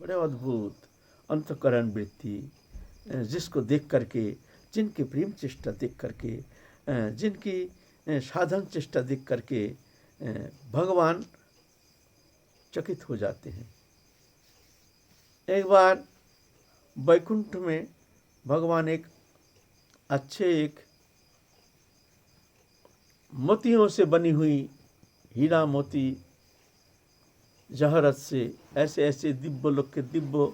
बड़े अद्भुत अंतःकरण वृत्ति, जिसको देख करके, जिनकी प्रेम चेष्टा देख करके, जिनकी साधन चेष्टा देख करके भगवान चकित हो जाते हैं। एक बार वैकुंठ में भगवान एक मोतियों से बनी हुई, हीरा मोती जहरत से ऐसे ऐसे दिव्य लोक के दिव्य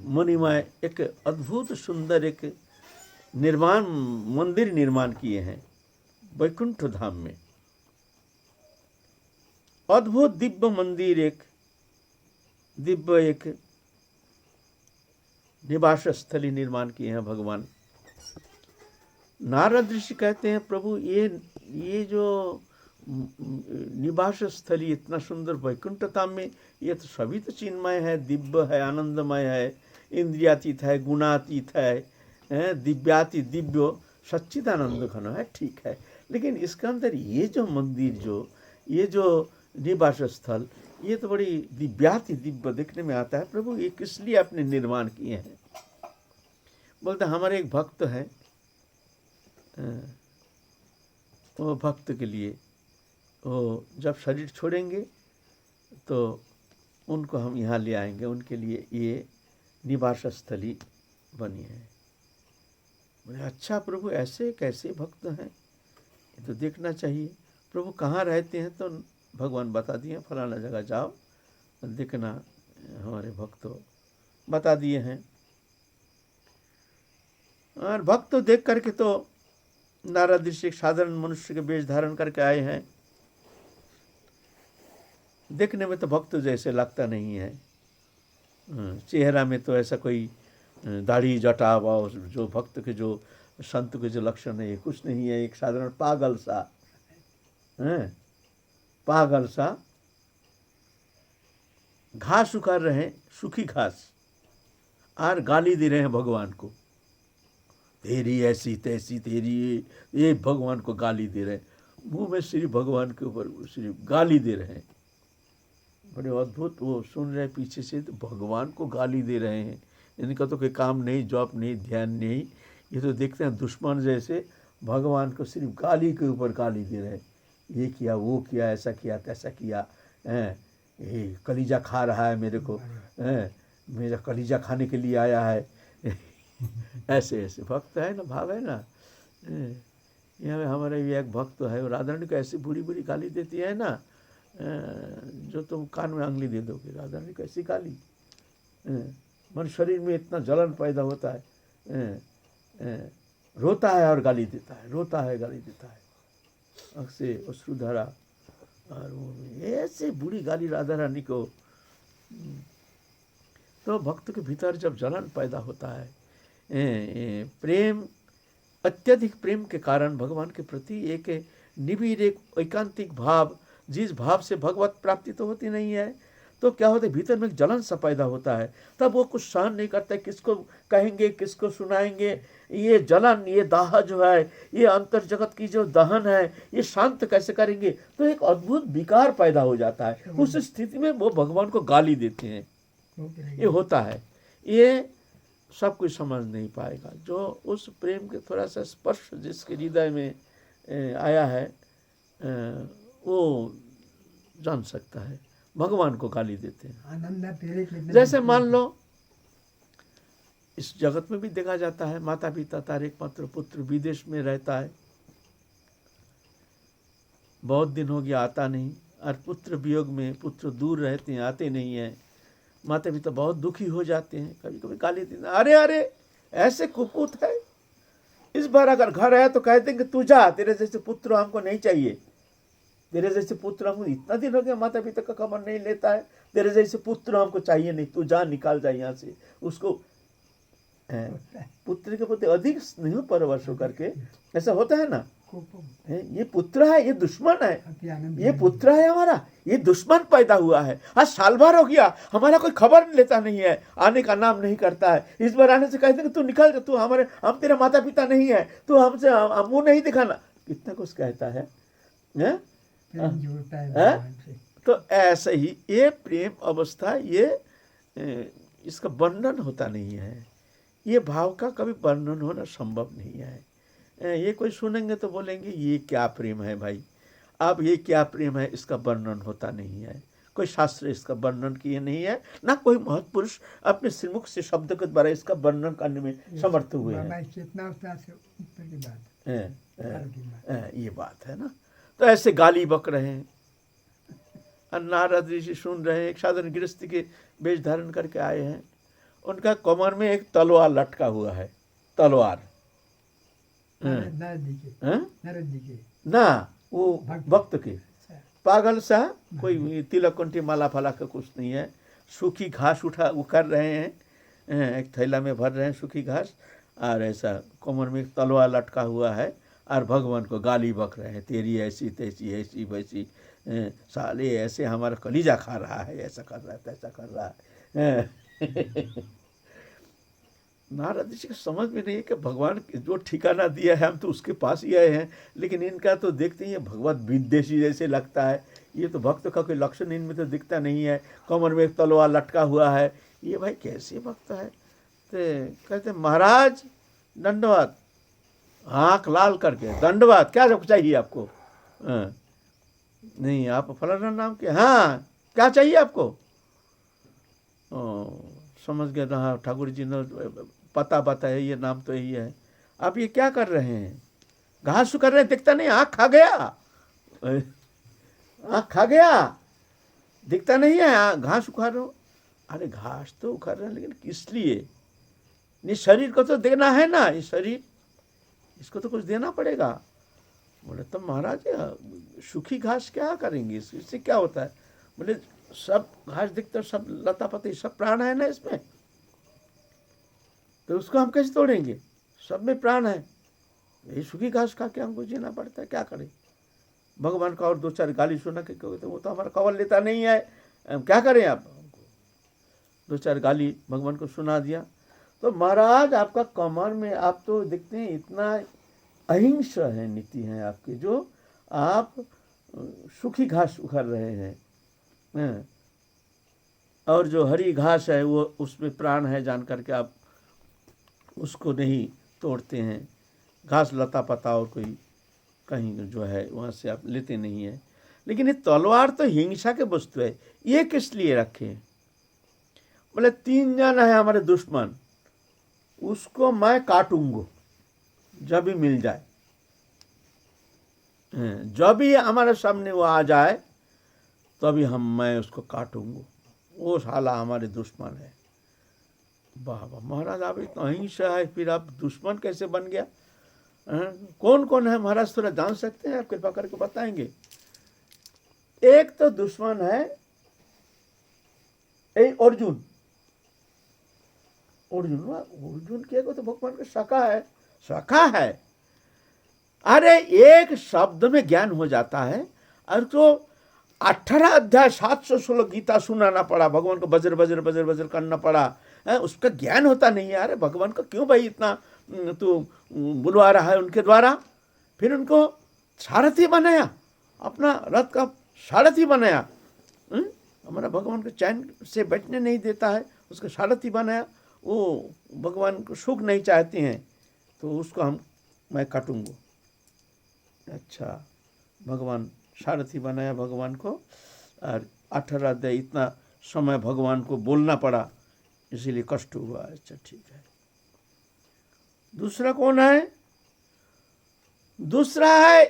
मणिमय एक अद्भुत सुंदर एक मंदिर निर्माण किए हैं वैकुंठ धाम में। अद्भुत दिव्य मंदिर, एक निवास स्थली निर्माण किए हैं भगवान। नारद ऋषि कहते हैं, प्रभु ये जो निवास स्थली इतना सुंदर वैकुंठ धाम में, ये तो सभी तो चिन्मय है, दिव्य है, आनंदमय है, इंद्रियातीत है, गुणातीत है, दिव्याति दिव्य सच्चिदानंद घन है, ठीक है। लेकिन इसके अंदर ये जो मंदिर, ये जो निवास स्थल, ये तो बड़ी दिव्याति दिव्य देखने में आता है। प्रभु ये किस लिए आपने निर्माण किए हैं? बोलते हमारे एक भक्त है, वो भक्त के लिए वो जब शरीर छोड़ेंगे तो उनको हम यहाँ ले आएंगे, उनके लिए ये निवास स्थली बनी है। बोले अच्छा प्रभु, ऐसे कैसे भक्त हैं, ये तो देखना चाहिए। प्रभु कहाँ रहते हैं? तो भगवान बता दिए, फलाना जगह जाओ देखना, हमारे भक्त बता दिए हैं। और भक्त देख करके तो नारद ऋषि एक साधारण मनुष्य के वेश धारण करके आए हैं। देखने में तो भक्त जैसे लगता नहीं है, चेहरा में तो ऐसा कोई दाढ़ी जटा और जो भक्त के जो संत के जो लक्षण है कुछ नहीं है। एक साधारण पागल सा घास उखाड़ रहे हैं, सूखी घास, और गाली दे रहे हैं भगवान को, तेरी ऐसी तैसी, तेरी ये भगवान को गाली दे रहे हैं। मुंह में श्री भगवान के ऊपर श्री गाली दे रहे हैं। बड़े अद्भुत, वो सुन रहे पीछे से, तो भगवान को गाली दे रहे हैं। इनका तो कोई काम नहीं, जॉब नहीं, ध्यान नहीं, ये तो देखते हैं दुश्मन जैसे भगवान को सिर्फ गाली के ऊपर गाली दे रहे हैं। ये किया, वो किया, ऐसा किया, तैसा किया, ये कलीजा खा रहा है मेरे को, मेरा कलीजा खाने के लिए आया है। ऐसे ऐसे भक्त है ना, भाव है ना। यहाँ हमारे भी एक भक्त है, वो राधा रानी को ऐसी बुरी बुरी गाली देती है ना, जो तुम कान में अंगली दे दोगे। राधा रानी को ऐसी गाली, मन शरीर में इतना जलन पैदा होता है, रोता है और गाली देता है, रोता है गाली देता है, आँख से अश्रुधारा, और वो ऐसे बुरी गाली राधा रानी को। तो भक्त के भीतर जब जलन पैदा होता है, प्रेम, अत्यधिक प्रेम के कारण भगवान के प्रति एक निबिड़, एक एकांतिक भाव, जिस भाव से भगवत प्राप्ति तो होती नहीं है, तो क्या होता है, भीतर में एक जलन सा पैदा होता है। तब वो कुछ सहन नहीं करता है, किसको कहेंगे, किसको सुनाएंगे। ये जलन, ये दाह जो है, ये अंतर जगत की जो दहन है, ये शांत कैसे करेंगे? तो एक अद्भुत विकार पैदा हो जाता है। उस स्थिति में वो भगवान को गाली देते हैं। ये होता है, ये सब कुछ समझ नहीं पाएगा। जो उस प्रेम के थोड़ा सा स्पर्श जिसके हृदय में आया है, वो जान सकता है। भगवान को गाली देते हैं। जैसे मान लो इस जगत में भी देखा जाता है, माता पिता तार एकमात्र पुत्र विदेश में रहता है, बहुत दिन हो गया आता नहीं, और पुत्र वियोग में पुत्र दूर रहते हैं, आते नहीं हैं। माता पिता बहुत दुखी हो जाते हैं, कभी कभी गाली देते हैं, अरे अरे ऐसे कुपूत है, इस बार अगर घर आया तो कहते हैं कि तू जा, तेरे जैसे पुत्र हमको नहीं चाहिए, तेरे जैसे पुत्र हमको, इतना दिन हो गया माता पिता का खबर नहीं लेता है, तेरे जैसे पुत्र हमको चाहिए नहीं, तू जा, निकाल जा यहाँ से। उसको पुत्र के प्रति अधिक स्नेह परवश होकर के ऐसा होता है ना, ये पुत्र है, ये दुश्मन है, ये पुत्र है हमारा, ये दुश्मन पैदा हुआ है। आज साल भर हो गया, हमारा कोई खबर लेता नहीं है, आने का नाम नहीं करता है। इस बार आने से कहते हैं तू निकल जा, तू हमारे, हम तेरे माता पिता नहीं है, तू हमसे मुंह नहीं दिखाना, कितना कुछ कहता है। तो ऐसे ही ये प्रेम अवस्था, ये इसका वर्णन होता नहीं है। ये भाव का कभी वर्णन होना संभव नहीं है। ये कोई सुनेंगे तो बोलेंगे ये क्या प्रेम है भाई, अब ये क्या प्रेम है, इसका वर्णन होता नहीं है। कोई शास्त्र इसका वर्णन किए नहीं है, ना कोई महत्पुरुष अपने श्रीमुख से शब्द के द्वारा इसका वर्णन करने में समर्थ हुए हैं। ये बात है ना। तो ऐसे गाली बक रहे हैं और नारद ऋषि सुन रहे हैं। एक साधारण गृहस्थी के वेश धारण करके आए हैं, उनका कमर में एक तलवार लटका हुआ है। तलवार ना, वो भक्त के पागल सा, कोई तिलक कंठी माला फला का कुछ नहीं है। सूखी घास उखाड़ रहे हैं, एक थैला में भर रहे हैं सूखी घास, और ऐसा कमर में एक तलवार लटका हुआ है और भगवान को गाली बक रहे हैं, तेरी ऐसी तैसी ऐसी वैसी, साले ऐसे हमारा कलीजा खा रहा है, ऐसा कर रहा है तैसा कर रहा है। नारद जी को समझ में नहीं है कि भगवान जो ठिकाना दिया है हम तो उसके पास ही आए हैं, लेकिन इनका तो देखते ही भगवत विद्वेषी जैसे लगता है। ये तो भक्त का कोई लक्षण इनमें तो दिखता नहीं है। कमर में एक तलवार लटका हुआ है, ये भाई कैसे भक्त है। तो कहते महाराज दंडवत, आँख लाल करके दंडवत, क्या चाहिए आपको? नहीं आप फलाना नाम के, हाँ क्या चाहिए आपको? समझ गया ना, ठाकुर जी ने पता बताया, ये नाम तो यही है। आप ये क्या कर रहे हैं? घास कर रहे हैं, दिखता नहीं, आँख खा गया, आँख खा गया, दिखता नहीं है, घास उखाड़ रहे हो। अरे घास तो उखाड़ रहे हैं, लेकिन किस लिए? नहीं शरीर को तो देना है ना, ये शरीर, इसको तो कुछ देना पड़ेगा। बोले तो महाराज सूखी घास क्या करेंगे, इससे क्या होता है? बोले सब घास दिखता, सब लता पत्ती, सब प्राण है ना इसमें, तो उसको हम कैसे तोड़ेंगे? सब में प्राण है, यही सूखी घास खा के हमको जीना पड़ता है, क्या करें? भगवान का और दो चार गाली सुना के कहते वो तो हमारा कवल लेता नहीं है, हम क्या करें? आप दो चार गाली भगवान को सुना दिया। तो महाराज आपका कमर में, आप तो दिखते हैं इतना अहिंस है, नीति है आपकी, जो आप सूखी घास उखाड़ रहे हैं, और जो हरी घास है वो उसमें प्राण है जान करके आप उसको नहीं तोड़ते हैं। घास लता पता और कोई कहीं जो है वहाँ से आप लेते नहीं हैं। लेकिन ये तलवार तो हिंसा के वस्तु है, ये किस लिए रखे? बोले 3 जन है हमारे दुश्मन, उसको मैं काटूंगा जब भी मिल जाए, जब भी हमारे सामने वो आ जाए तभी मैं उसको काटूंगा, वो साला हमारे दुश्मन है। बाबा महाराज आप इतना अहिंसा है, फिर आप दुश्मन कैसे बन गया? कौन कौन है महाराज, थोड़ा जान सकते हैं आप? कृपा करके बताएंगे। एक तो दुश्मन है अर्जुन, अर्जुन के को तो भगवान का सखा है। अरे एक शब्द में ज्ञान हो जाता है, और तो 18 अध्याय 716 गीता सुनाना पड़ा, भगवान को बजर बजर बजर बजर करना पड़ा, उसका ज्ञान होता नहीं है। अरे भगवान को क्यों भाई इतना तो बुलवा रहा है उनके द्वारा? फिर उनको सारथी बनाया, अपना रथ का सारथी बनाया। हमारा भगवान को चैन से बैठने नहीं देता है, उसका सारथी बनाया। वो भगवान को सुख नहीं चाहते हैं, तो उसको मैं काटूंगा। अच्छा, भगवान सारथी बनाया भगवान को, और 18 अध्याय इतना समय भगवान को बोलना पड़ा, इसीलिए कष्ट हुआ। अच्छा ठीक है। दूसरा कौन है? दूसरा है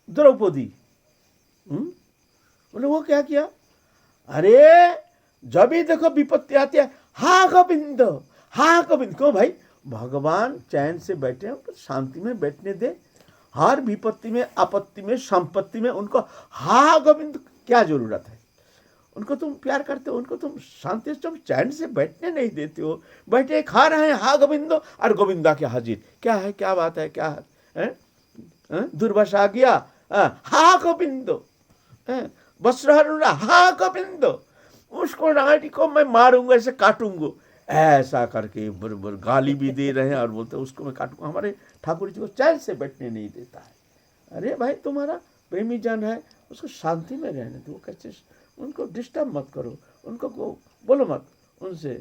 द्रौपदी। बोले वो क्या किया? अरे जब भी देखो विपत्ति आती है, हा गोविंद, हा गोविंद। क्यों भाई? भगवान चैन से बैठे हैं, उनको शांति में बैठने दे। हर विपत्ति में, आपत्ति में, संपत्ति में उनको हा गोविंद क्या जरूरत है? उनको तुम प्यार करते हो, उनको तुम शांति से, तुम चैन से बैठने नहीं देते हो। बैठे खा रहे हैं हा गोविंदो, और गोविंदा के हाजिर। क्या है, क्या बात है, क्या है? दुर्भाषा आ गया, हा गोविंदो, बस रहा हा गोविंदो, उसको रानी को मैं मारूंगा, ऐसे काटूंगा, ऐसा करके बराबर गाली भी दे रहे हैं, और बोलते उसको मैं काटूंगा। हमारे ठाकुर जी को चैन से बैठने नहीं देता है। अरे भाई तुम्हारा प्रेमी जन है, उसको शांति में रहने दो, कैसे उनको डिस्टर्ब मत करो, उनको बोलो मत उनसे,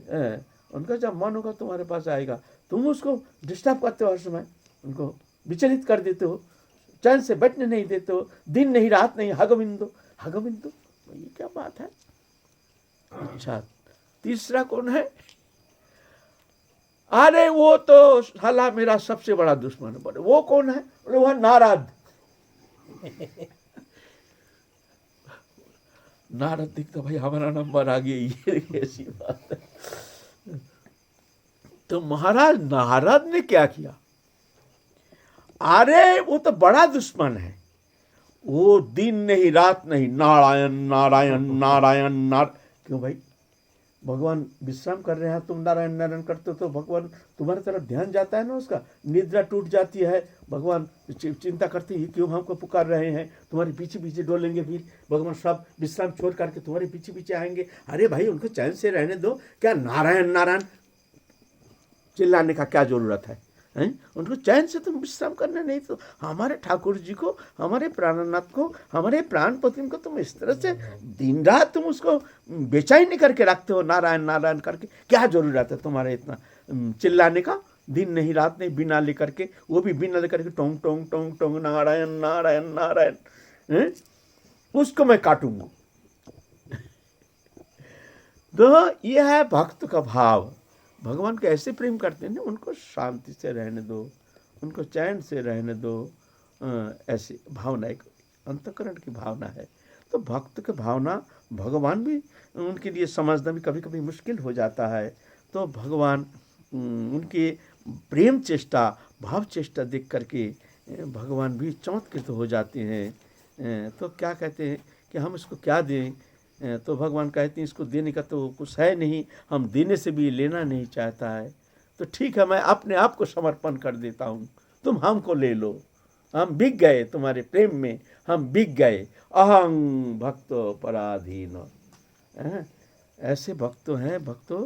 उनका जब मन होगा तुम्हारे पास आएगा, तुम उसको डिस्टर्ब करते हो, हर समय उनको विचलित कर देते हो, चैन से बैठने नहीं देते हो, दिन नहीं रात नहीं, हगबिंदु हगबिंदु, ये क्या बात है। अच्छा, तीसरा कौन है? अरे वो तो साला मेरा सबसे बड़ा दुश्मन है। बोले वो कौन है? बोले वो नारद। नारद दिखता, भाई हमारा नंबर आ गया, ये ऐसी बात है। तो महाराज नारद ने क्या किया? अरे वो तो बड़ा दुश्मन है, वो दिन नहीं रात नहीं, नारायण नारायण नारायण क्यों भाई? भगवान विश्राम कर रहे हैं, तुम नारायण नारायण करते हो तो भगवान तुम्हारी तरफ ध्यान जाता है ना, उसका निद्रा टूट जाती है। भगवान चिंता करते हैं क्यों हमको पुकार रहे हैं, तुम्हारे पीछे पीछे डोलेंगे, फिर भगवान सब विश्राम छोड़ करके तुम्हारे पीछे पीछे आएंगे। अरे भाई उनको चैन से रहने दो, क्या नारायण नारायण चिल्लाने का क्या जरूरत है? उनको चैन से तुम विश्राम करने नहीं, तो हमारे ठाकुर जी को, हमारे प्राणनाथ को, हमारे प्राणपति को तुम इस तरह से दिन रात तुम उसको बेचैनी करके रखते हो, नारायण नारायण करके। क्या जरूरत है तुम्हारे इतना चिल्लाने का? दिन नहीं रात नहीं, बिना लेकर के, वो भी बिना लेकर के टोंग टोंग टोंग टोंग नारायण नारायण नारायण, उसको मैं काटूंगा। तो यह है भक्त का भाव। भगवान को ऐसे प्रेम करते हैं ना, उनको शांति से रहने दो, उनको चैन से रहने दो, ऐसी भावना एक अंतःकरण की भावना है। तो भक्त की भावना भगवान भी उनके लिए समझना भी कभी कभी मुश्किल हो जाता है। तो भगवान उनके प्रेम चेष्टा, भाव चेष्टा देख करके भगवान भी चमत्कृत हो जाते हैं। तो क्या कहते हैं कि हम इसको क्या दें? तो भगवान कहते हैं इसको देने का तो कुछ है नहीं, हम देने से भी लेना नहीं चाहता है, तो ठीक है मैं अपने आप को समर्पण कर देता हूँ, तुम हमको ले लो, हम बिक गए तुम्हारे प्रेम में, हम बिक गए। अहं भक्तो पराधीन। ऐसे भक्त हैं, भक्तों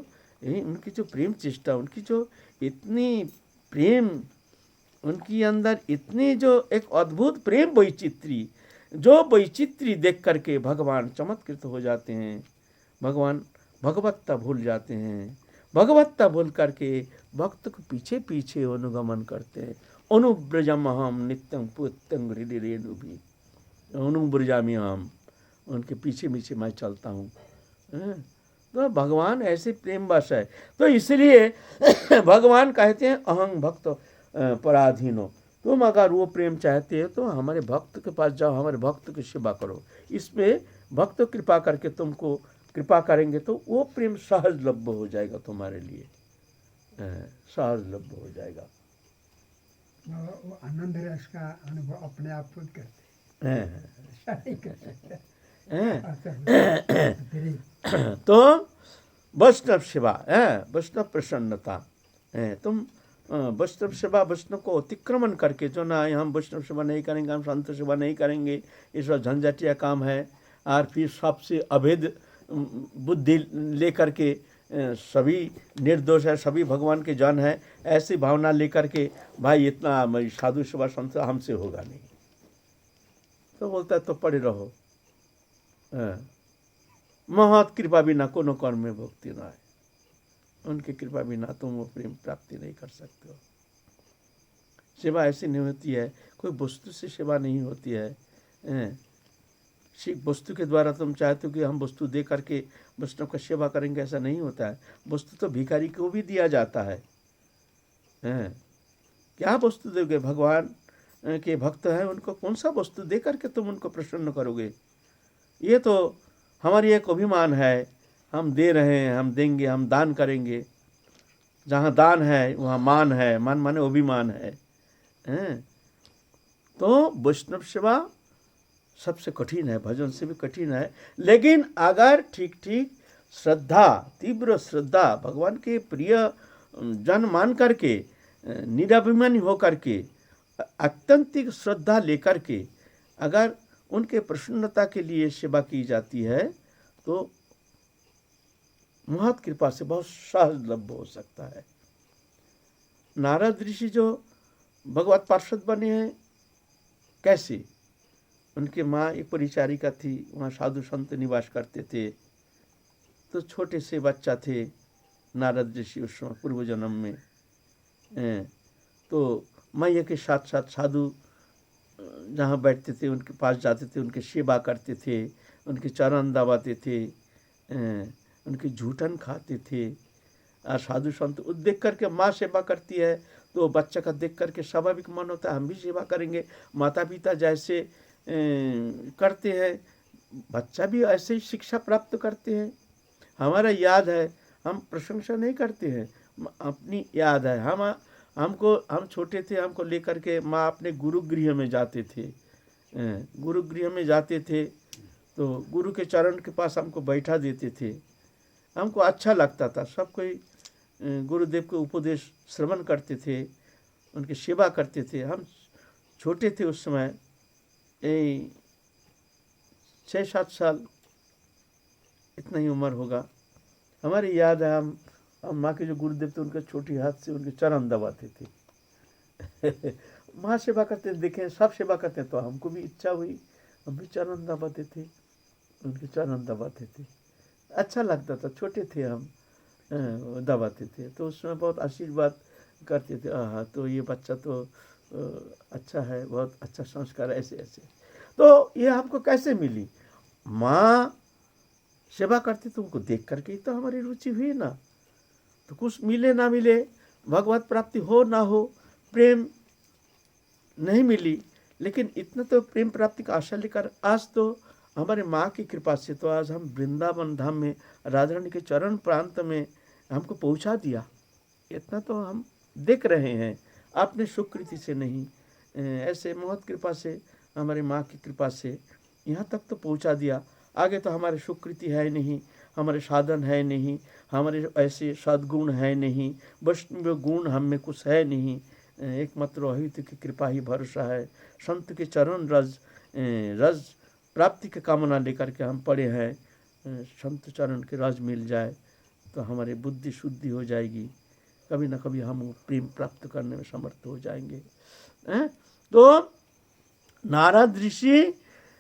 उनकी जो प्रेम चेष्टा, उनकी जो इतनी प्रेम, उनकी अंदर इतनी जो एक अद्भुत प्रेम वैचित्री, जो वैचित्री देख करके भगवान चमत्कृत हो जाते हैं। भगवान भगवत्ता भूल जाते हैं, भगवत्ता भूल करके भक्त को पीछे पीछे अनुगमन करते हैं। अनुब्रजमहम नित्यं पुत्यं हृदि रेणुभि, अनुब्रजामि हम, उनके पीछे पीछे मैं चलता हूँ। तो भगवान ऐसे प्रेम बस है। तो इसलिए भगवान कहते हैं अहं भक्त पराधीनो। तुम अगर वो प्रेम चाहते हो तो हमारे भक्त के पास जाओ, हमारे भक्त की सेवा करो। इसमें भक्त कृपा करके तुमको कृपा करेंगे तो वो प्रेम सहजलभ्य हो जाएगा, तुम्हारे लिए सहजलभ्य हो जाएगा। वो आनंद रस का अनुभव अपने आप खुद करते हैं। तो वैष्णव सेवा, वैष्णव प्रसन्नता, तुम वैष्णव सेवा, वैष्णव को अतिक्रमण करके जो ना हम वैष्णव सेवा नहीं करेंगे, हम संत सेवा नहीं करेंगे, इस वक्त झंझटिया काम है। और फिर सबसे अभेद बुद्धि लेकर के सभी निर्दोष है, सभी भगवान के जन है, ऐसी भावना लेकर के भाई इतना साधु सेवा संत हमसे होगा नहीं। तो बोलता है तो पड़े रहो, महत कृपा बिना कोनो कर्म में भक्ति न है। उनकी कृपा बिना तुम वो प्रेम प्राप्ति नहीं कर सकते हो। सेवा ऐसी नहीं होती है, कोई वस्तु से सेवा नहीं होती है। वस्तु के द्वारा तुम चाहते हो कि हम वस्तु दे करके वैष्णव का सेवा करेंगे, ऐसा नहीं होता है। वस्तु तो भिखारी को भी दिया जाता है। क्या वस्तु दोगे? भगवान के भक्त हैं, उनको कौन सा वस्तु दे करके तुम उनको प्रसन्न करोगे? ये तो हमारी एक अभिमान है, हम दे रहे हैं, हम देंगे, हम दान करेंगे। जहाँ दान है वहाँ मान है, मान माने अभिमान है। तो वैष्णव सेवा सबसे कठिन है, भजन से भी कठिन है। लेकिन अगर ठीक ठीक श्रद्धा, तीव्र श्रद्धा, भगवान के प्रिय जन मान करके, निराभिमानी हो करके, अत्यंतिक श्रद्धा लेकर के अगर उनके प्रसन्नता के लिए सेवा की जाती है तो महत कृपा से बहुत सहजलभ्य हो सकता है। नारद ऋषि जो भगवत पार्षद बने हैं, कैसे? उनके माँ एक परिचारिका थी, वहाँ साधु संत निवास करते थे। तो छोटे से बच्चा थे नारद ऋषि उस समय पूर्व जन्म में। तो मैया के साथ साथ साधु जहाँ बैठते थे उनके पास जाते थे, उनकी सेवा करते थे, उनके चरण दबाते थे, उनकी झूठन खाते थे। और साधु संत देख करके माँ सेवा करती है तो बच्चा का देख करके स्वाभाविक मन होता है हम भी सेवा करेंगे। माता पिता जैसे करते हैं बच्चा भी ऐसे ही शिक्षा प्राप्त करते हैं। हमारा याद है, हम प्रशंसा नहीं करते हैं, अपनी याद है। हम छोटे थे, हमको लेकर के माँ अपने गुरुगृह में जाते थे। गुरुगृह में जाते थे तो गुरु के चरण के पास हमको बैठा देते थे। हमको अच्छा लगता था। सब कोई गुरुदेव के उपदेश श्रवण करते थे, उनकी सेवा करते थे। हम छोटे थे उस समय, 6-7 साल इतना ही उम्र होगा। हमारी याद है हम माँ के जो गुरुदेव थे उनके छोटी हाथ से उनके चरण दबाते थे। माँ सेवा करते देखे, सब सेवा करते तो हमको भी इच्छा हुई, हम भी चरण दबाते थे, उनके चरण दबाते थे। अच्छा लगता था, छोटे थे हम, दबाते थे तो उसमें बहुत आशीर्वाद करते थे। हाँ, तो ये बच्चा तो अच्छा है, बहुत अच्छा संस्कार, ऐसे ऐसे। तो ये हमको कैसे मिली? माँ सेवा करती तो उनको देख करके ही तो हमारी रुचि हुई ना। तो कुछ मिले ना मिले, भगवत प्राप्ति हो ना हो, प्रेम नहीं मिली, लेकिन इतना तो प्रेम प्राप्ति का आशा लेकर आज तो हमारे माँ की कृपा से तो आज हम वृंदावन धाम में राधा रानी के चरण प्रांत में हमको पहुँचा दिया। इतना तो हम देख रहे हैं, अपने सुकृति से नहीं, ऐसे महत कृपा से, हमारे माँ की कृपा से यहाँ तक तो पहुँचा दिया। आगे तो हमारे सुकृति है नहीं, हमारे साधन है नहीं, हमारे ऐसे सद्गुण है नहीं, वैष्णव गुण हम में कुछ है नहीं। एकमात्र अहित की कृपा ही भरोसा है। संत के चरण रज प्राप्ति की कामना लेकर के हम पड़े हैं। संत चरण के रज मिल जाए तो हमारी बुद्धि शुद्धि हो जाएगी, कभी ना कभी हम प्रेम प्राप्त करने में समर्थ हो जाएंगे। तो नारद ऋषि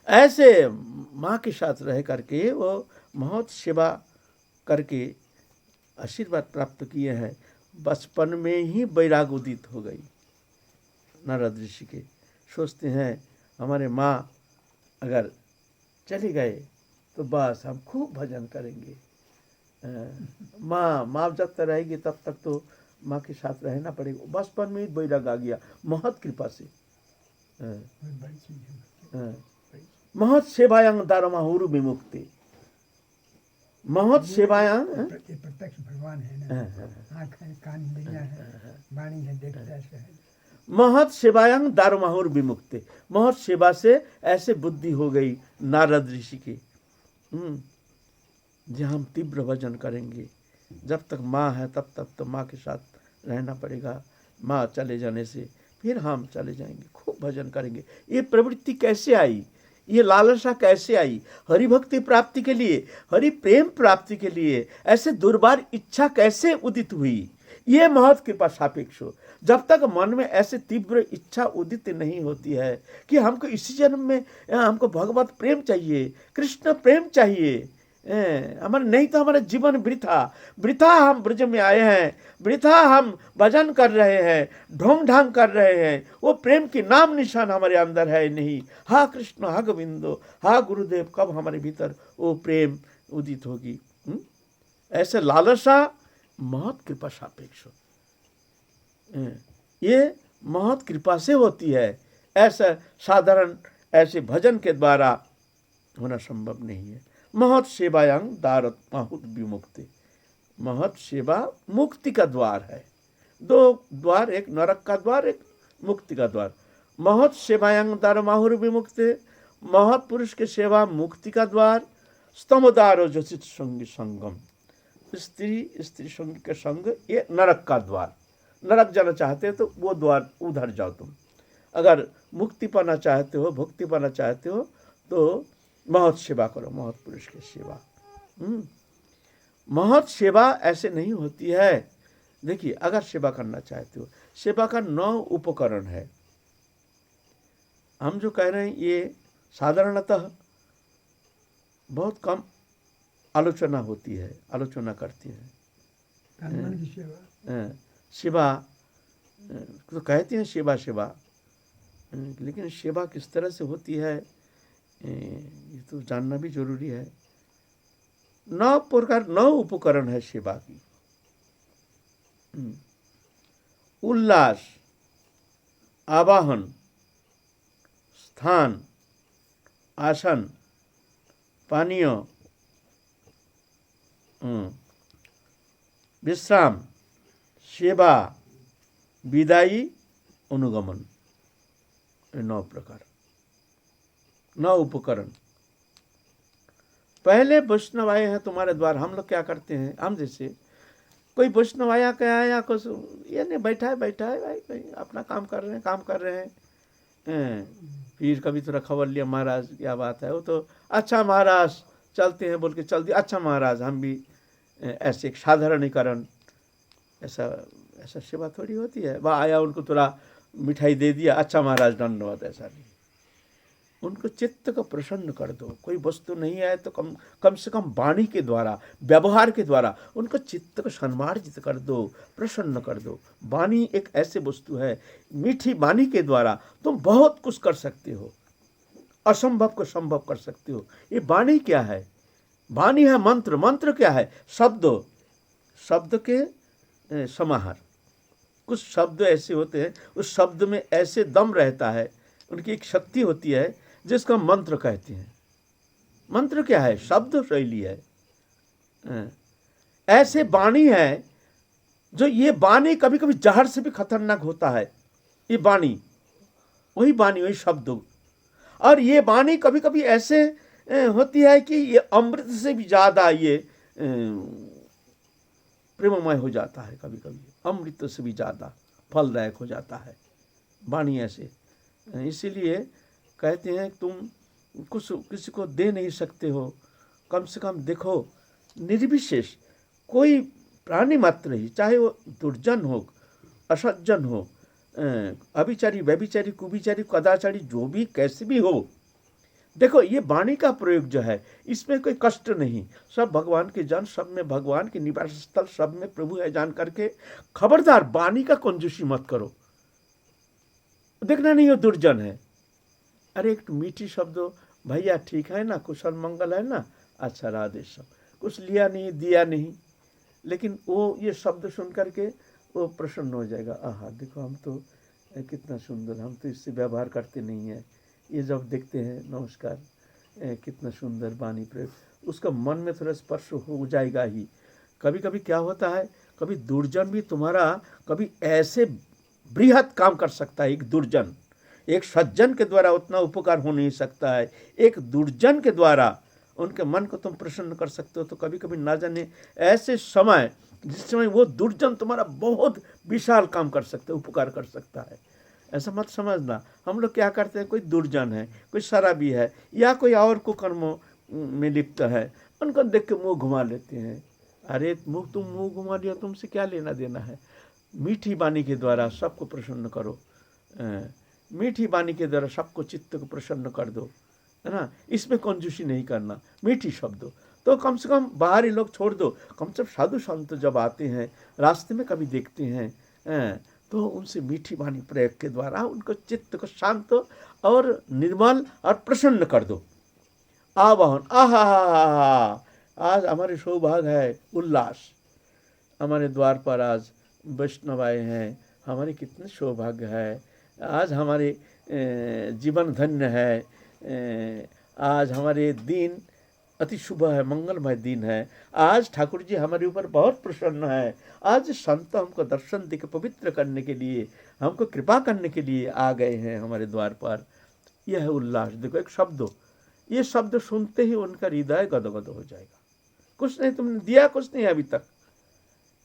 ऐसे माँ के साथ रह करके वो बहुत सेवा करके आशीर्वाद प्राप्त किए हैं। बचपन में ही वैराग उदित हो गई नारद ऋषि के। सोचते हैं हमारे माँ अगर चले गए तो बस हम खूब भजन करेंगे। माँ जब तक रहेगी तब तक तो माँ के साथ रहना पड़ेगा। बचपन में ही वैराग आ गया महत कृपा से। महत सेवायं दारमाहुरु विमुक्ति, महत सेवायं प्रत्यक्ष भगवान है ना, आँख है, कान इंद्रियां है, वाणी है, देखता है। महत सेवायं दारुमाहुर विमुक्ति, महत सेवा से ऐसे बुद्धि हो गई नारद ऋषि की। जहाँ हम तीव्र भजन करेंगे, जब तक माँ है तब तक तो माँ के साथ रहना पड़ेगा। माँ चले जाने से फिर हम चले जाएंगे, खूब भजन करेंगे। ये प्रवृत्ति कैसे आई, ये लालसा कैसे आई? हरि भक्ति प्राप्ति के लिए, हरि प्रेम प्राप्ति के लिए ऐसे दुर्बार इच्छा कैसे उदित हुई? ये महत कृपा सापेक्ष हो। जब तक मन में ऐसे तीव्र इच्छा उदित नहीं होती है कि हमको इसी जन्म में हमको भगवत प्रेम चाहिए, कृष्ण प्रेम चाहिए, हमारे नहीं तो हमारा जीवन वृथा हम ब्रज में आए हैं, वृथा हम भजन कर रहे हैं, ढोंग ढांग कर रहे हैं, वो प्रेम की नाम निशान हमारे अंदर है नहीं। हा कृष्ण, हा गोविंदो, हा गुरुदेव, कब हमारे भीतर वो प्रेम उदित होगी? ऐसे लालसा महत कृपा सापेक्ष, ये महत कृपा से होती है। ऐसा साधारण ऐसे भजन के द्वारा होना संभव नहीं है। महत सेवायां दारत माहुत विमुक्ति, महत सेवा मुक्ति का द्वार है। दो द्वार, एक नरक का द्वार, एक मुक्ति का द्वार। महत सेवायां दार माहुर विमुक्ति, महत पुरुष की सेवा मुक्ति का द्वार। स्तमदारो जोशित संगी संगम, स्त्री संग के संग, ये नरक का द्वार। नरक जाना चाहते हो तो वो द्वार उधर जाओ तुम। अगर मुक्ति पाना चाहते हो, भक्ति पाना चाहते हो तो महत सेवा करो, महत पुरुष की सेवा। महत सेवा ऐसे नहीं होती है। देखिए, अगर सेवा करना चाहते हो, सेवा का 9 उपकरण है। हम जो कह रहे हैं ये साधारणतः बहुत कम आलोचना होती है, आलोचना करती है। तन मन की सेवा। सेवा तो कहते हैं सेवा सेवा, लेकिन सेवा किस तरह से होती है ये तो जानना भी जरूरी है। 9 उपकरण है सेवा की। उल्लास, आवाहन, स्थान, आसन, पानीय, विश्राम, सेवा, विदाई, अनुगमन। 9 प्रकार, 9 उपकरण। पहले वैष्णव आए हैं तुम्हारे द्वार। हम लोग क्या करते हैं, हम जैसे कोई वैष्णव आया क्या आया कुछ ये नहीं, बैठा है भाई, कोई अपना काम कर रहे हैं। फिर कभी थोड़ा खबर लिया, महाराज क्या बात है, वो तो अच्छा महाराज चलते हैं बोल के चल दिया, अच्छा महाराज हम भी ऐसे एक साधारणीकरण, ऐसा सेवा थोड़ी होती है। वह आया उनको थोड़ा मिठाई दे दिया, अच्छा महाराज धन्यवाद, ऐसा नहीं। उनको चित्त को प्रसन्न कर दो। कोई वस्तु नहीं आए तो कम से कम वाणी के द्वारा, व्यवहार के द्वारा उनको चित्त को सम्मार्जित कर दो, प्रसन्न कर दो। वाणी एक ऐसी वस्तु है, मीठी वाणी के द्वारा तुम बहुत कुछ कर सकते हो, असंभव को संभव कर सकते हो। ये वाणी क्या है? वाणी है मंत्र। मंत्र क्या है? शब्द के समाहार। कुछ शब्द ऐसे होते हैं, उस शब्द में ऐसे दम रहता है, उनकी एक शक्ति होती है जिसको मंत्र कहते हैं। मंत्र क्या है? शब्द शैली है। ऐसे वाणी है जो, ये वाणी कभी कभी जहर से भी खतरनाक होता है। ये वाणी, वही शब्द। और ये वाणी कभी कभी ऐसे होती है कि ये अमृत से भी ज्यादा ये प्रेममय हो जाता है, कभी कभी अमृत से भी ज्यादा फलदायक हो जाता है वाणी ऐसे। इसीलिए कहते हैं तुम कुछ किसी को दे नहीं सकते हो, कम से कम देखो निर्विशेष कोई प्राणी मात्र ही, चाहे वो दुर्जन हो, असज्जन हो, अभिचारी, व्यभिचारी, कुभिचारी, कदाचारी, जो भी कैसे भी हो, देखो ये वाणी का प्रयोग जो है इसमें कोई कष्ट नहीं। सब भगवान के जन, सब में भगवान के निवास स्थल, सब में प्रभु है जान करके खबरदार वाणी का कंजूसी मत करो। देखना नहीं हो दुर्जन है, अरे एक मीठी शब्द, भैया ठीक है ना, कुशल मंगल है ना, अच्छा राधे सब, कुछ लिया नहीं दिया नहीं, लेकिन वो ये शब्द सुन करके वो प्रसन्न हो जाएगा। आहा देखो हम तो कितना सुंदर, हम तो इससे व्यवहार करते नहीं हैं, ये जब देखते हैं नमस्कार कितना सुंदर वाणी प्रयोग, उसका मन में थोड़ा स्पर्श हो जाएगा ही। कभी कभी क्या होता है, कभी दुर्जन भी तुम्हारा कभी ऐसे बृहत काम कर सकता है। एक दुर्जन, एक सज्जन के द्वारा उतना उपकार हो नहीं सकता है, एक दुर्जन के द्वारा उनके मन को तुम प्रसन्न कर सकते हो। तो कभी कभी ना जाने ऐसे समय, जिस समय वो दुर्जन तुम्हारा बहुत विशाल काम कर सकता है, उपकार कर सकता है। ऐसा मत समझना हम लोग क्या करते हैं, कोई दुर्जन है, कोई शराबी है, या कोई और कुकर्मों में लिप्त है, उनको देख के मुँह घुमा लेते हैं। अरे तुम मुँह घुमा लिया, तुमसे क्या लेना देना है। मीठी वाणी के द्वारा सबको प्रसन्न करो, मीठी वाणी के द्वारा सबको चित्त को प्रसन्न कर दो, है ना। इसमें कंजूसी नहीं करना, मीठी शब्द। तो कम से कम बाहरी लोग छोड़ दो, कम से कम साधु संत जब आते हैं, रास्ते में कभी देखते हैं, तो उनसे मीठी वाणी प्रयोग के द्वारा उनको चित्त को शांत और निर्मल और प्रसन्न कर दो। आवाहन, आहा आज हमारे सौभाग्य है, उल्लास, हमारे द्वार पर आज वैष्णव आए हैं, हमारे कितने सौभाग्य है, आज हमारे जीवन धन्य है, आज हमारे दिन अति शुभ है, मंगलमय दिन है, आज ठाकुर जी हमारे ऊपर बहुत प्रसन्न है, आज संत हमको दर्शन देकर पवित्र करने के लिए, हमको कृपा करने के लिए आ गए हैं हमारे द्वार पर। यह है उल्लास। देखो एक शब्द, ये शब्द सुनते ही उनका हृदय गदगद हो जाएगा। कुछ नहीं तुमने दिया, कुछ नहीं अभी तक,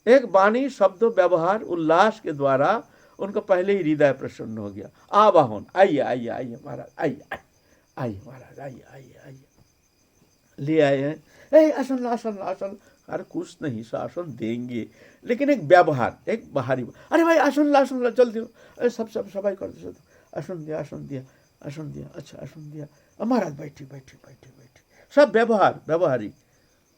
एक वाणी शब्द व्यवहार उल्लास के द्वारा उनका पहले ही हृदय प्रसन्न हो गया। आवाहन, आइए आइए आइए महाराज, आइए आइए महाराज, आइए आइए आइए, ले आए हैं, आसन आसन आसन। अरे कुछ नहीं, आसन देंगे, लेकिन एक व्यवहार, एक बाहरी, अरे भाई आसन आसन जल्दी, अरे सब सफाई कर दो, आसन दिया आसन दिया आसन दिया, अच्छा आसन दिया, महाराज बैठिए बैठिए बैठिए बैठिए, सब व्यवहार व्यवहारिक।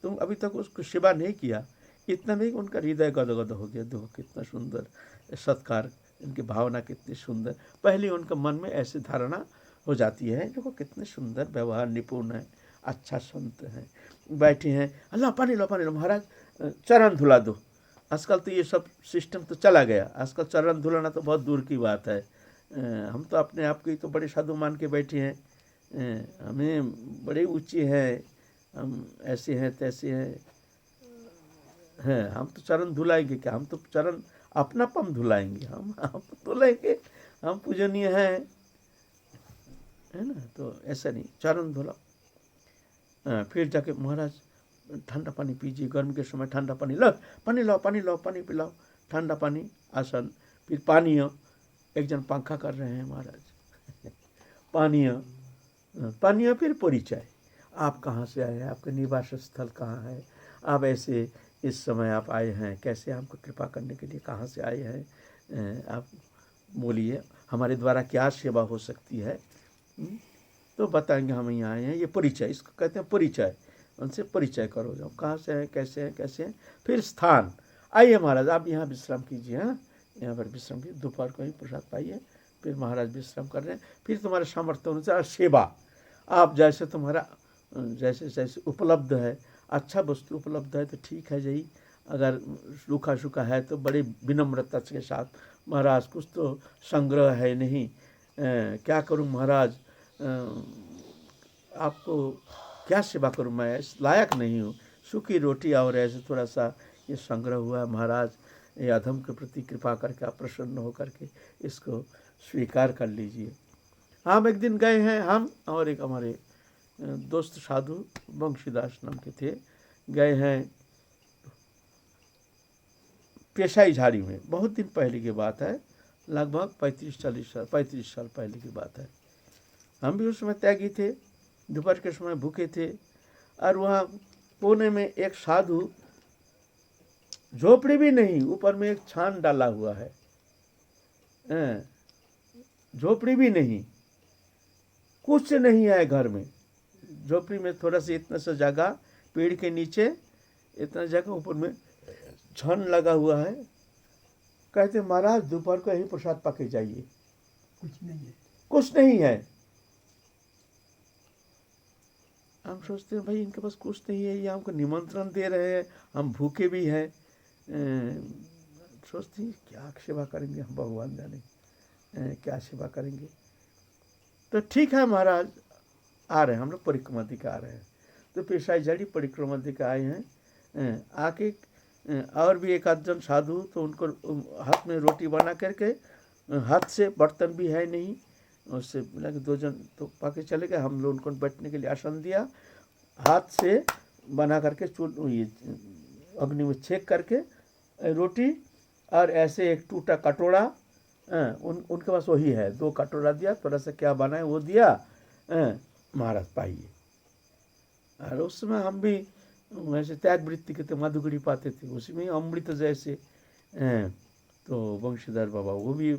तुम अभी तक उसको सेवा नहीं किया। इतना में उनका हृदय गदगद हो गया। देखो कितना सुंदर सत्कार, इनकी भावना कितनी सुंदर। पहले उनका मन में ऐसी धारणा हो जाती है, देखो कितने सुंदर व्यवहार, निपुण है, अच्छा संत है, बैठे हैं, अल्लाह पानी लो पानी लो, महाराज चरण धुला दो। आजकल तो ये सब सिस्टम तो चला गया, आजकल चरण धुलाना तो बहुत दूर की बात है। हम तो अपने आप को तो बड़े साधु मान के बैठे हैं, हमें बड़े ऊंचे हैं, हम ऐसे हैं तैसे हैं, हम तो चरण धुलाएंगे क्या? हम तो चरण अपना पम धुलाएंगे, हम धुलाएंगे, हम पूजनीय हैं, है ना। तो ऐसा नहीं, चरण धुला। फिर जाके महाराज ठंडा पानी पीजिए, गर्मी के समय ठंडा पानी लो, पानी लो पानी लो, पानी पिलाओ, ठंडा पानी, आसन, फिर पानीय। एक जन पंखा कर रहे हैं महाराज पानीय, पानीय, फिर परिचय, आप कहाँ से आए हैं, आपका निवास स्थल कहाँ है, आप ऐसे इस समय आप आए हैं, कैसे हमको कृपा करने के लिए कहाँ से आए हैं, आप बोलिए हमारे द्वारा क्या सेवा हो सकती है। तो बताएंगे हम यहाँ आए हैं, ये परिचय, इसको कहते हैं परिचय। उनसे परिचय करो, जाओ कहाँ से हैं, कैसे हैं, कैसे हैं। फिर स्थान, आइए महाराज आप यहाँ विश्राम कीजिए, हाँ यहाँ पर विश्राम कीजिए, दोपहर को ही प्रसाद पाइए। फिर महाराज विश्राम कर रहे हैं, फिर तुम्हारे सामर्थ्य अनुसार सेवा, आप जैसे तुम्हारा जैसे जैसे उपलब्ध है, अच्छा वस्तु उपलब्ध है तो ठीक है जी, अगर सूखा सूखा है तो बड़ी विनम्रता के साथ, महाराज कुछ तो संग्रह है नहीं, क्या करूं महाराज, आपको क्या सेवा करूं, मैं इस लायक नहीं हूं, सूखी रोटी और ऐसे थोड़ा सा ये संग्रह हुआ है महाराज, ये अधम के प्रति कृपा करके आप प्रसन्न होकर के इसको स्वीकार कर लीजिए। हम एक दिन गए हैं, हम और एक हमारे दोस्त साधु वंशीदास नाम के थे, गए हैं पेशाई झाड़ी में, बहुत दिन पहले की बात है, लगभग 35 साल पहले की बात है। हम भी उस समय त्यागी थे, दोपहर के समय भूखे थे, और वहाँ कोने में एक साधु, झोपड़ी भी नहीं, ऊपर में एक छान डाला हुआ है, झोपड़ी भी नहीं, कुछ नहीं है घर में, झोपड़ी में थोड़ा सा इतना सा जगह, पेड़ के नीचे इतना जगह, ऊपर में छन लगा हुआ है। कहते महाराज दोपहर को यही प्रसाद पाके जाइए, कुछ नहीं है, कुछ नहीं है। हम सोचते हैं भाई इनके पास कुछ नहीं है, ये हमको निमंत्रण दे रहे हैं, हम भूखे भी हैं, सोचते हैं क्या सेवा करेंगे हम, भगवान जाने क्या सेवा करेंगे। तो ठीक है महाराज आ रहे हैं, हम लोग परिक्रमा दिखा आ रहे हैं, तो पेशाई झाड़ी परिक्रमा दिखा आए हैं, आके और भी एक आध जन साधु, तो उनको हाथ में रोटी बना करके, हाथ से बर्तन भी है नहीं, उससे मिला के 2 जन तो पाके चले गए। हम लोग उनको बैठने के लिए आसन दिया, हाथ से बना करके ये अग्नि में छेक करके रोटी, और ऐसे एक टूटा कटोरा, उनके पास वही है, 2 कटोरा दिया, थोड़ा सा क्या बनाए वो दिया, महाराज पाइए। और उस समय हम भी वैसे त्याग वृत्ति के थे, मधुगरी पाते थे, उसी में अमृत जैसे, तो वंशीधर बाबा वो भी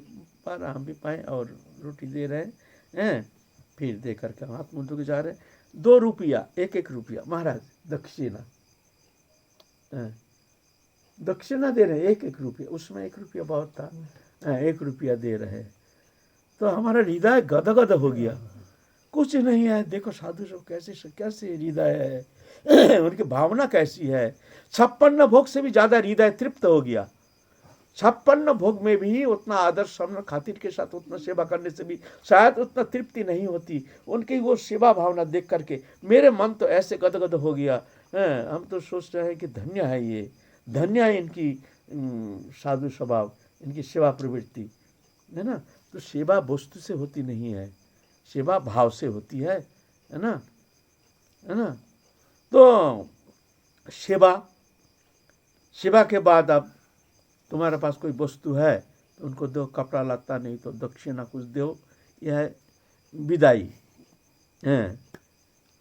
पा रहा, हम भी पाए, और रोटी दे रहे हैं, फिर दे करके हाथ मुँह धो के जा रहे हैं। 2 रुपया, 1 रुपया महाराज दक्षिणा, दक्षिणा दे रहे हैं, 1 रुपया, उसमें 1 रुपया बहुत था, 1 रुपया दे रहे हैं। तो हमारा हृदय गदगद हो गया, कुछ नहीं है, देखो साधु सब कैसे हृदय है, उनकी भावना कैसी है। 56 भोग से भी ज्यादा हृदय तृप्त हो गया। 56 भोग में भी उतना आदर सम्मान खातिर के साथ उतना सेवा करने से भी शायद उतना तृप्ति नहीं होती। उनकी वो सेवा भावना देख करके मेरे मन तो ऐसे गदगद हो गया। हम तो सोच रहे हैं कि धन्य है ये, धन्य है इनकी साधु स्वभाव, इनकी सेवा प्रवृत्ति, है ना। तो सेवा वस्तु से होती नहीं है, सेवा भाव से होती है ना, है ना। तो सेवा के बाद अब तुम्हारे पास कोई वस्तु है तो उनको दो, कपड़ा लत्ता नहीं तो दक्षिणा कुछ दो, यह है विदाई।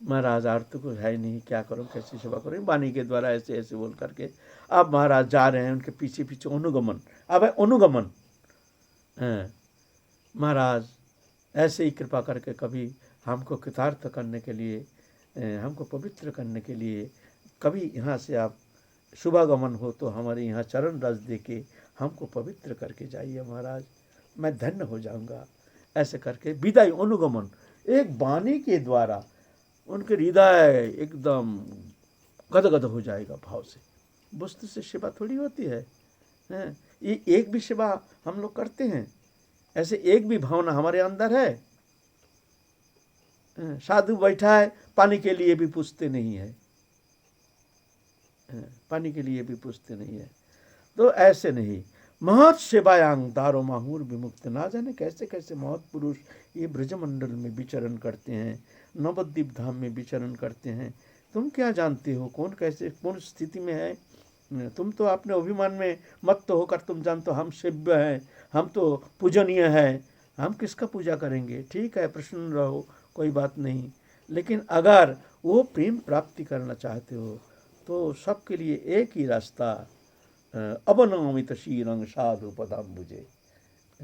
महाराज आर तो कुछ है नहीं, क्या करो कैसी सेवा करो, वाणी के द्वारा ऐसे ऐसे बोल करके अब महाराज जा रहे हैं, उनके पीछे पीछे अनुगमन। अब है अनुगमन, महाराज ऐसे ही कृपा करके कभी हमको कृतार्थ करने के लिए, हमको पवित्र करने के लिए कभी यहाँ से आप शुभागमन हो तो हमारे यहाँ चरण रस दे के हमको पवित्र करके जाइए महाराज, मैं धन्य हो जाऊंगा। ऐसे करके विदाई अनुगमन एक वाणी के द्वारा उनके हृदय एकदम गदगद हो जाएगा भाव से। वस्तु से सेवा थोड़ी होती है, हैं? ये एक भी सेवा हम लोग करते हैं, ऐसे एक भी भावना हमारे अंदर है? साधु बैठा है, पानी के लिए भी पूछते नहीं है, पानी के लिए भी पूछते नहीं है। तो ऐसे नहीं। महत सेवायांग दारो माहूर विमुक्त, ना जाने कैसे कैसे महत पुरुष ये ब्रजमंडल में विचरण करते हैं, नवद्वीप धाम में विचरण करते हैं। तुम क्या जानते हो कौन कैसे कौन स्थिति में है? तुम तो अपने अभिमान में मत तो होकर तुम जानते हो हम सेव्य हैं, हम तो पूजनीय हैं, हम किसका पूजा करेंगे? ठीक है, प्रसन्न रहो, कोई बात नहीं। लेकिन अगर वो प्रेम प्राप्ति करना चाहते हो तो सबके लिए एक ही रास्ता, अवनमित शीरंग साधु पदाम्बुजे।